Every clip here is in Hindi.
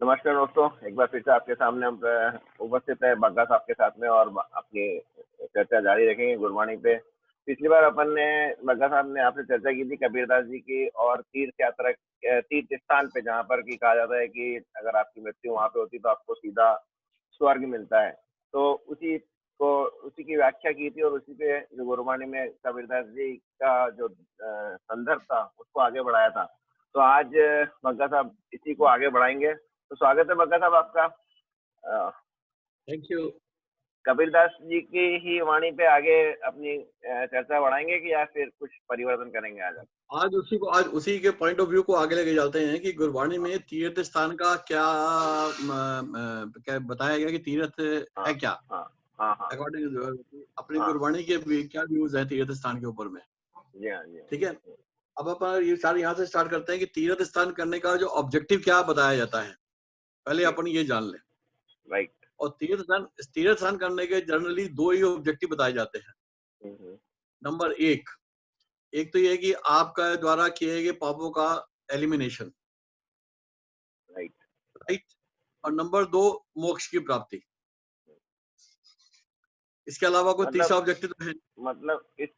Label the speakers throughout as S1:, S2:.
S1: नमस्कार दोस्तों, एक बार फिर से आपके सामने हम उपस्थित है बग्गा साहब के साथ में और अपनी चर्चा जारी रखेंगे गुरबाणी पे। पिछली बार अपन ने बग्गा साहब ने आपसे चर्चा की थी कबीरदास जी की और तीर्थ यात्रा तीर्थ स्थान पे, जहाँ पर कि कहा जाता है कि अगर आपकी मृत्यु वहाँ पे होती तो आपको सीधा स्वर्ग मिलता है। तो उसी की व्याख्या की थी और उसी पे जो गुरबाणी में कबीरदास जी का जो संदर्भ था उसको आगे बढ़ाया था। तो आज बग्गा साहब इसी को आगे बढ़ाएंगे। तो स्वागत है बग्गा साहब आपका।
S2: Thank you.
S1: कबीरदास जी की ही वाणी पे आगे अपनी चर्चा बढ़ाएंगे कि या फिर कुछ परिवर्तन करेंगे आज आप?
S2: आज उसी के पॉइंट ऑफ व्यू को आगे लेके जाते हैं कि गुरबाणी में तीर्थ स्थान का क्या क्या बताया गया कि तीर्थ है क्या।
S1: हाँ हाँ हाँ
S2: अकॉर्डिंग अपनी
S1: हाँ
S2: गुरबाणी के क्या व्यूज है तीर्थ स्थान के ऊपर में।
S1: जी हाँ जी
S2: ठीक है, अब अपन ये सारे यहाँ से स्टार्ट करते हैं कि तीर्थ स्थान करने का जो ऑब्जेक्टिव क्या बताया जाता है, पहले अपन ये जान लें।
S1: राइट।
S2: और तीर्थ स्थान करने के जनरली दो ही ऑब्जेक्टिव बताए जाते हैं। नंबर एक तो ये है कि आपका द्वारा किए गए पापों का एलिमिनेशन, राइट। और नंबर दो मोक्ष की प्राप्ति। इसके अलावा कोई तीसरा ऑब्जेक्टिव तो है?
S1: मतलब इस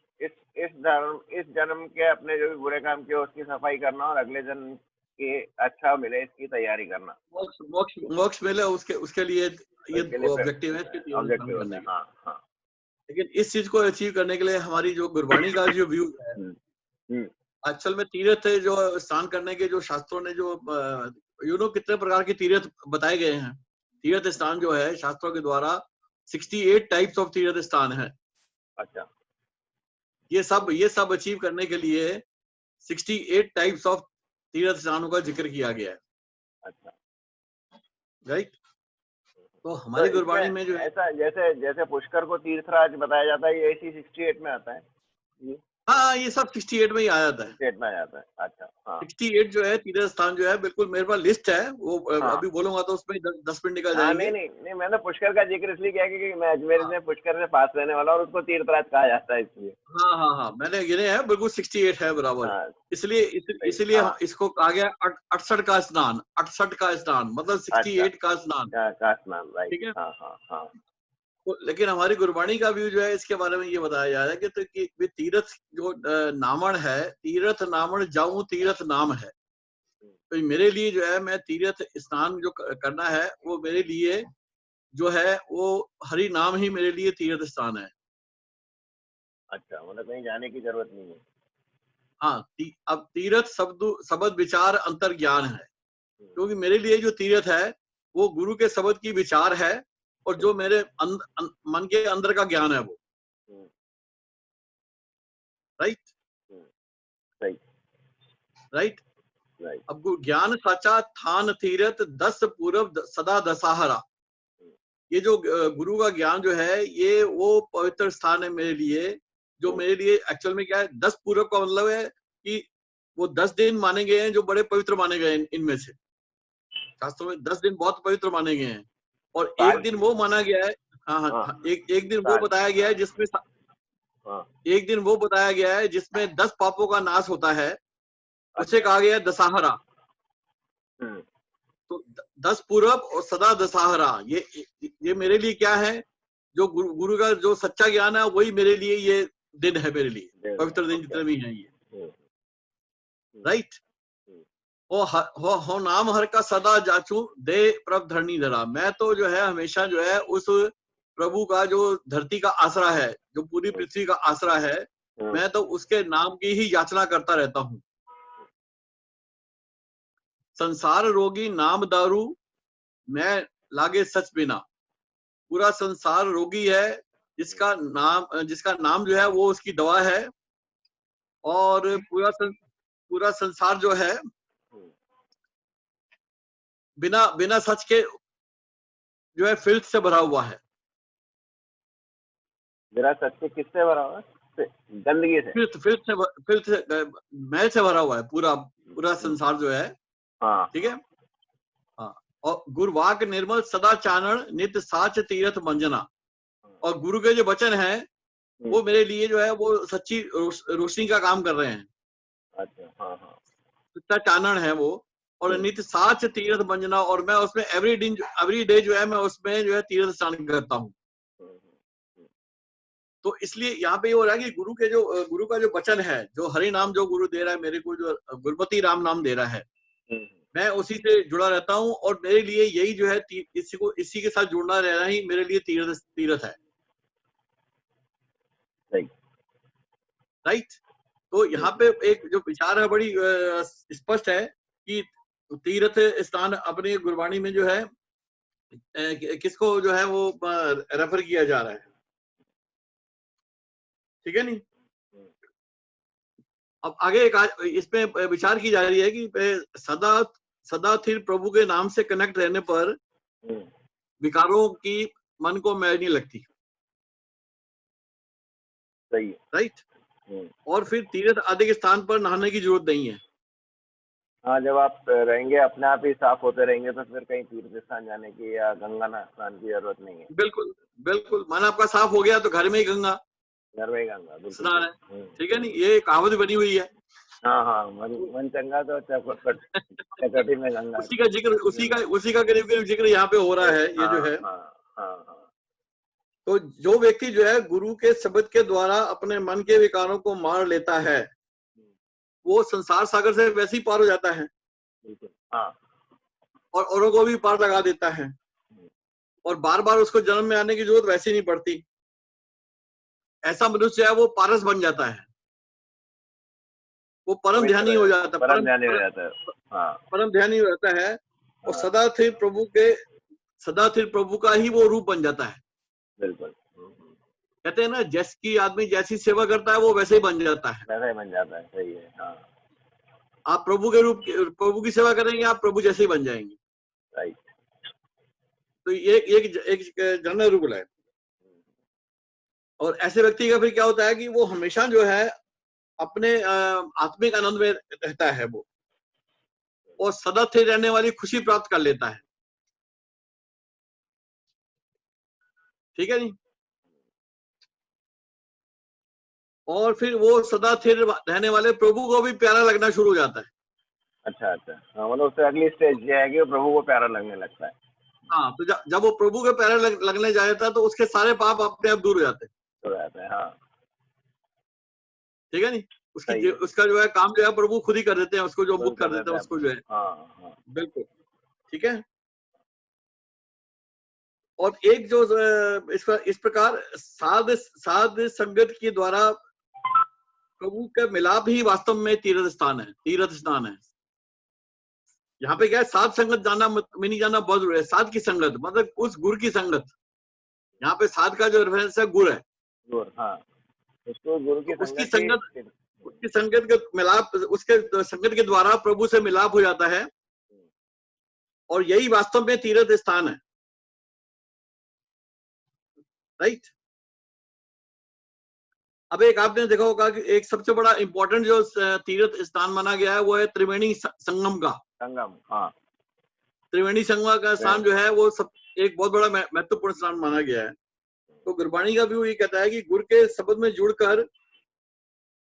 S1: जन्म के अपने जो भी बुरे काम किए उसकी सफाई करना और अगले जन्म के अच्छा मिले इसकी तैयारी करना।
S2: मोक्ष मिले उसके लिए ये ऑब्जेक्टिव है
S1: ऑब्जेक्टिव होता है। हाँ हाँ।
S2: लेकिन इस चीज को अचीव करने के लिए हमारी जो गुरबाणी का जो व्यू है, एक्चुअल में तीर्थ जो स्नान करने के जो शास्त्रों ने जो कितने प्रकार के तीर्थ बताए गए हैं। तीर्थ स्थान जो है शास्त्रों के द्वारा 68 टाइप्स ऑफ तीर्थ स्थान है।
S1: अच्छा।
S2: ये सब अचीव करने के लिए 68 टाइप्स ऑफ तीर्थ स्थानों का जिक्र किया गया है। अच्छा, राइट। तो हमारी गुरबाणी में जो है
S1: ऐसा जैसे पुष्कर को तीर्थराज बताया जाता है, ये इसी 68 में आता है।
S2: हाँ, ये सब 68 में ही आ जाता है।
S1: 68 में आ जाता है। अच्छा हाँ।
S2: 68 जो है तीर्थ स्थान जो है, बिल्कुल मेरे पास लिस्ट है वो। अभी बोलूंगा तो उसमें 10 मिनट निकल जाएंगे।
S1: नहीं, मैंने पुष्कर का जिक्र इसलिए किया क्योंकि मैं अजमेर से पुष्कर से पास रहने वाला और उसको तीर्थराज कहा जाता है इसलिए।
S2: हाँ, मैंने गिने हैं, बिल्कुल 68 है बराबर। इसलिए इसको कहा गया 68 का स्नान। 68 का स्नान मतलब 68 का स्नान।
S1: ठीक है। हाँ।
S2: लेकिन हमारी गुरबाणी का व्यू जो है इसके बारे में ये बताया जा रहा है कि तीर्थ जो नामण है, तीर्थ नामण जाऊं तीर्थ नाम है। तो मेरे लिए जो है, मैं तीर्थ स्नान जो करना है वो मेरे लिए जो है वो हरि नाम ही मेरे लिए तीर्थ स्थान है।
S1: अच्छा, मतलब कहीं जाने की जरूरत नहीं है।
S2: हाँ, अब तीर्थ शब्द विचार अंतर ज्ञान है, क्योंकि मेरे लिए जो तीर्थ है वो गुरु के शब्द की विचार है और जो मेरे मन के अंदर का ज्ञान है वो। राइट। अब ज्ञान साचा थान तीर्थ 10 पूर्व सदा दशहरा। ये जो गुरु का ज्ञान जो है ये वो पवित्र स्थान है मेरे लिए, जो मेरे लिए एक्चुअल में क्या है, 10 पूर्व का मतलब है कि वो 10 दिन माने गए हैं जो बड़े पवित्र माने गए हैं। इनमें से शास्त्रों में 10 दिन बहुत पवित्र माने गए हैं और एक दिन वो माना गया है। हाँ, एक दिन वो बताया गया है जिसमें एक दिन वो बताया गया है जिसमें 10 पापों का नाश होता है, उसे कहा गया है दशहरा। तो 10 पूर्व और सदा दशहरा, ये मेरे लिए क्या है, जो गुरु का जो सच्चा ज्ञान है वही मेरे लिए ये दिन है, मेरे लिए पवित्र दिन जितने भी हैं ये। राइट। हो नाम हर का सदा जाचू दे प्रभ धरनी धरा। मैं तो जो है हमेशा जो है उस प्रभु का जो धरती का आसरा है, जो पूरी पृथ्वी का आसरा है, मैं तो उसके नाम की ही याचना करता रहता हूँ। संसार रोगी नाम दारू मैं लागे सच बिना। पूरा संसार रोगी है, जिसका नाम जो है वो उसकी दवा है। और पूरा संसार जो है बिना सच के जो है फिल्थ से भरा हुआ है।
S1: बिना सच के किससे भरा हुआ है? गंदगी से,
S2: फिल्थ से, मैल से भरा हुआ है पूरा संसार जो है। ठीक है। हाँ, और गुरुवाक निर्मल सदा चानन नित्य साच तीर्थ मंजना। और गुरु के जो वचन है वो मेरे लिए जो है वो सच्ची रोशनी का काम कर रहे हैं। अच्छा, हाँ। सच्चा चानन है वो। और नित्य साच तीर्थ बंजना, और मैं उसमें एवरी डे जो है मैं उसमें जो है तीर्थ स्नान करता हूँ। तो इसलिए यहाँ पे ये हो रहा है कि गुरु का जो वचन है, जो हरि नाम जो गुरु दे रहा है मेरे को, जो गुरुमति राम नाम दे रहा है, मैं उसी से जुड़ा रहता हूँ, और मेरे लिए यही जो है इसी के साथ जुड़ना रहना ही मेरे लिए तीर्थ है। राइट। तो यहाँ पे एक जो विचार है बड़ी स्पष्ट है कि तीर्थ स्थान अपनी गुरबाणी में जो है किसको जो है वो रेफर किया जा रहा है। ठीक है नहीं। अब आगे एक इसमें विचार की जा रही है कि सदा स्थिर प्रभु के नाम से कनेक्ट रहने पर विकारों की मन को मैल नहीं लगती।
S1: सही है।
S2: राइट। और फिर तीर्थ आदि के स्थान पर नहाने की जरूरत नहीं है।
S1: हाँ, जब आप रहेंगे अपने आप ही साफ होते रहेंगे तो फिर कहीं तीर्थ स्थान जाने की या गंगा स्नान की जरूरत नहीं है।
S2: बिल्कुल बिल्कुल, मन आपका साफ हो गया तो घर में ही गंगा स्नान है। ठीक है नहीं, ये कहावत बनी हुई है।
S1: हाँ, मन चंगा तो चौकटी में गंगा।
S2: उसी का करीब जिक्र यहाँ पे हो रहा है। ये जो है तो जो व्यक्ति जो है गुरु के शब्द के द्वारा अपने मन के विकारों को मार लेता है, वो संसार सागर से वैसे ही पार हो जाता है। और औरों को भी पार लगा देता है, और बार बार उसको जन्म में आने की जरूरत वैसे ही नहीं पड़ती। ऐसा मनुष्य है वो पारस बन जाता है, वो परम ध्यानी हो जाता है। परम ध्यानी हो जाता है और सदा स्थिर प्रभु का ही वो रूप बन जाता है।
S1: बिल्कुल।
S2: कहते हैं ना, जिसकी आदमी जैसी सेवा करता है वो वैसे ही बन जाता है।
S1: सही है। हाँ।
S2: आप प्रभु की सेवा करेंगे, आप प्रभु जैसे ही बन जाएंगे।
S1: राइट।
S2: तो ये एक जनरल रूल है। और ऐसे व्यक्ति का फिर क्या होता है कि वो हमेशा जो है अपने आत्मिक आनंद में रहता है वो, और सदा स्थिर रहने वाली खुशी प्राप्त कर लेता है। ठीक है नहीं। और फिर वो सदा स्थिर रहने वाले प्रभु को भी प्यारा लगना शुरू हो जाता है।
S1: अच्छा। हाँ, मतलब उससे अगली स्टेज ये है कि वो प्रभु को प्यारा लगने लगता है।
S2: हाँ, तो जब वो प्रभु के प्यारा लगने जाता है तो उसके सारे पाप अपने आप दूर हो जाते हैं।
S1: हाँ।
S2: ठीक है नहीं। उसका जो है काम जो है प्रभु खुद ही कर देते हैं, उसको जो मुक्त कर देते हैं उसको जो है।
S1: हाँ।
S2: बिल्कुल। ठीक है। और एक जो इस प्रकार साध संगत के द्वारा प्रभु का मिलाप ही वास्तव में तीर्थ स्नान है। यहाँ पे क्या है, साध संगत जाना नहीं जाना बहुत जरूरी है। साध की संगत मतलब उस गुरु की संगत। यहाँ पे साध का जो रेफरेंस है गुरु है।
S1: हाँ। उसको गुरु की
S2: उसकी संगत के मिलाप, उसके संगत के द्वारा प्रभु से मिलाप हो जाता है, और यही वास्तव में तीर्थ स्थान है। राइट। अब एक आपने देखा होगा कि एक सबसे बड़ा इंपॉर्टेंट जो तीर्थ स्थान माना गया है वो है त्रिवेणी संगम का।
S1: हाँ।
S2: त्रिवेणी संगम का स्थान जो है वो एक बहुत बड़ा महत्वपूर्ण स्थान माना गया है। तो गुरबाणी का भी ये कहता है कि गुरु के शब्द में जुड़कर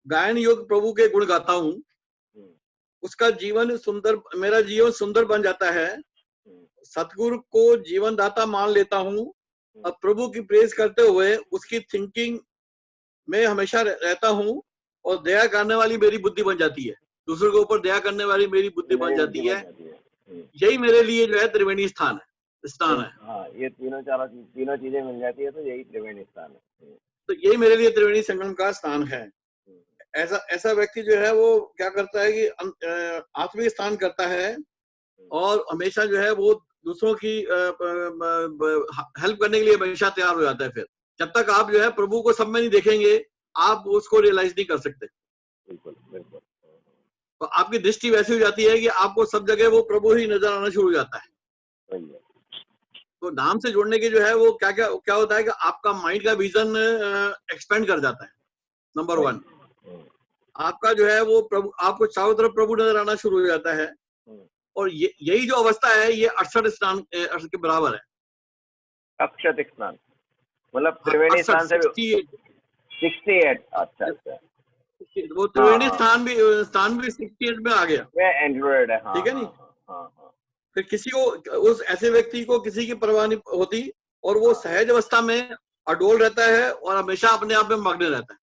S2: गायन योग प्रभु के गुण गाता हूँ, उसका मेरा जीवन सुंदर बन जाता है। सतगुरु को जीवन दाता मान लेता हूँ, अब प्रभु की प्रेज करते हुए उसकी थिंकिंग में हमेशा रहता हूँ, और दया करने वाली मेरी बुद्धि बन जाती है। दूसरों के ऊपर दया करने वाली मेरी बुद्धि बन जाती है। यही मेरे लिए जो है त्रिवेणी स्थान है।
S1: हाँ, ये तीनों चीजें मिल जाती है तो यही त्रिवेणी स्थान है।
S2: तो यही मेरे लिए त्रिवेणी संगम का स्थान है। ऐसा व्यक्ति जो है वो क्या करता है कि आत्मिक स्थान करता है, और हमेशा जो है वो दूसरों की हेल्प करने के लिए हमेशा तैयार हो जाता है। फिर जब तक आप जो है प्रभु को सब में नहीं देखेंगे, आप उसको रियलाइज नहीं कर सकते।
S1: बिल्कुल।
S2: तो आपकी दृष्टि वैसी हो जाती है कि आपको सब जगह वो प्रभु ही नजर आना शुरू हो जाता है। तो नाम से जुड़ने के जो है वो क्या होता है कि आपका माइंड का विजन एक्सपेंड कर जाता है। नंबर 1, आपका जो है वो प्रभु, आपको चारों तरफ प्रभु नजर आना शुरू हो जाता है। और यही जो अवस्था है ये 68 स्नान के बराबर है।
S1: अक्षत स्नान मतलब त्रिवेणी स्नान से 68। अच्छा।
S2: वो त्रिवेणी स्थान भी 68 में आ गया।
S1: एंड्रॉइड है। हाँ,
S2: ठीक है नहीं।
S1: हाँ।
S2: फिर किसी को, उस ऐसे व्यक्ति को किसी की परवाह नहीं होती और वो सहज अवस्था में अडोल रहता है और हमेशा अपने आप में मग्न रहता है।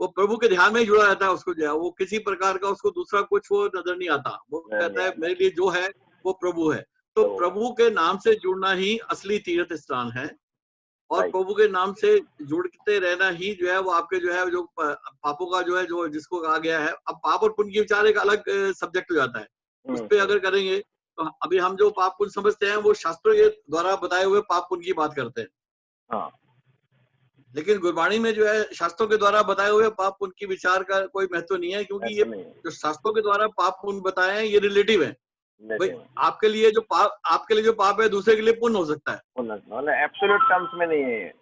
S2: वो प्रभु के ध्यान में ही जुड़ा रहता है। उसको जो है वो किसी प्रकार का उसको दूसरा कुछ वो नजर नहीं आता। वो कहता है मेरे लिए जो है वो प्रभु है। तो प्रभु के नाम से जुड़ना ही असली तीर्थ स्नान है और प्रभु के नाम से जुड़ते रहना ही जो है वो आपके जो है जो पापों का जो है जो जिसको कहा गया है। अब पाप और पुण्य की विचार एक अलग सब्जेक्ट हो जाता है। उस पर अगर करेंगे तो अभी हम जो पाप पुण्य समझते हैं वो शास्त्रों के द्वारा बताए हुए पाप पुण्य की बात करते हैं।
S1: हाँ।
S2: लेकिन गुरबाणी में जो है शास्त्रों के द्वारा बताए हुए पाप पुण्य की विचार का कोई महत्व नहीं है, क्योंकि ये जो शास्त्रों के द्वारा पाप पुण्य बताए हैं ये रिलेटिव है। भाई आपके लिए जो पाप है दूसरे के लिए पुण्य हो सकता है,
S1: एब्सोल्यूट टर्म्स में नहीं है।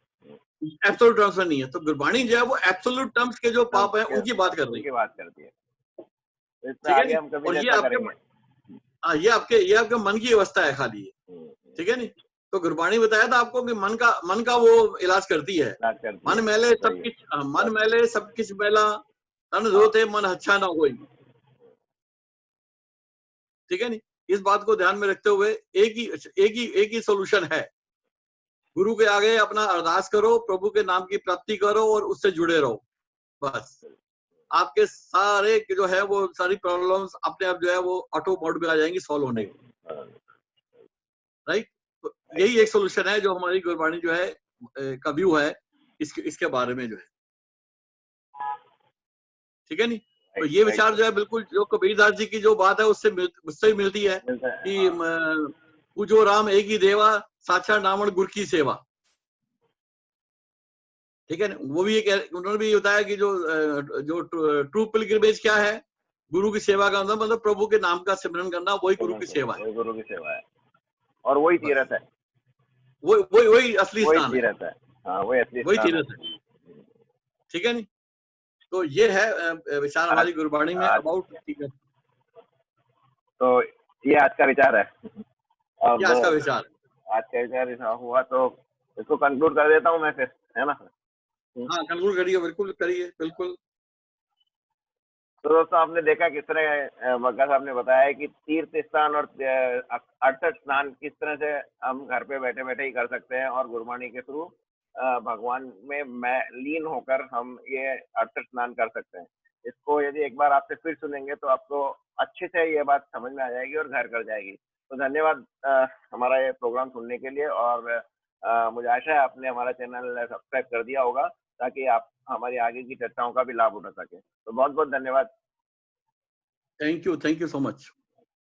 S2: एब्सोल्यूट टर्म्स में नहीं है। तो गुरबाणी जो है वो एब्सोल्यूट टर्म्स के जो पाप है उनकी बात कर रही है। ठीक है नी? और ये आपके मन की अवस्था है खाली है। ठीक है नी? तो गुरबाणी बताया था आपको कि मन का वो इलाज करती है। मन मैले सब किछ मैला, तन धोते मन अच्छा ना होई। ठीक है नी? इस बात को ध्यान में रखते हुए एक ही सोल्यूशन है। गुरु के आगे अपना अरदास करो, प्रभु के नाम की प्राप्ति करो और उससे जुड़े रहो। बस आपके सारे जो है वो सारी प्रॉब्लम्स अपने आप जो है वो ऑटो मोड में आ जाएंगी सॉल्व होने की। राइट? तो यही एक सोल्यूशन है जो हमारी गुरबाणी जो है का व्यू है इसके बारे में जो है। ठीक है नी? तो ये विचार जो है बिल्कुल जो कबीरदास जी की जो बात है उससे ही मिलती है कि पूजो राम एक ही देवा, साचा नामन गुर की सेवा। ठीक है ना? वो भी उन्होंने भी बताया कि जो ट्रू पिलग्रिमेज क्या है, गुरु की सेवा का मतलब प्रभु के नाम का सिमरन करना, वही गुरु की सेवा है।
S1: गुरु की सेवा है और वही तीर्थ है।
S2: वही असली स्थान है।
S1: हाँ, वही
S2: तीर्थ है। ठीक है नी? तो ये है विचार हमारी गुरबाणी में अबाउट तीर्थ।
S1: तो ये आज का विचार है।
S2: ये आज का विचार
S1: हुआ तो इसको कंक्लूड कर देता हूँ मैं फिर, है ना?
S2: हाँ, कंक्लूड करिए, बिल्कुल करिए, बिल्कुल।
S1: तो दोस्तों आपने देखा किस तरह बग्गा साहब ने बताया कि तीर्थ स्नान और अर्थक स्नान किस तरह से हम घर पे बैठे बैठे ही कर सकते हैं और गुरबाणी के थ्रू भगवान में मैं लीन होकर हम ये अर्थक स्नान कर सकते हैं। इसको यदि एक बार आपसे फिर सुनेंगे तो आपको अच्छे से ये बात समझ में आ जाएगी और घर कर जाएगी। तो धन्यवाद हमारा ये प्रोग्राम सुनने के लिए और मुझे आशा है आपने हमारा चैनल सब्सक्राइब कर दिया होगा ताकि आप हमारी आगे की चर्चाओं का भी लाभ उठा सके। तो बहुत बहुत धन्यवाद।
S2: Thank you so much.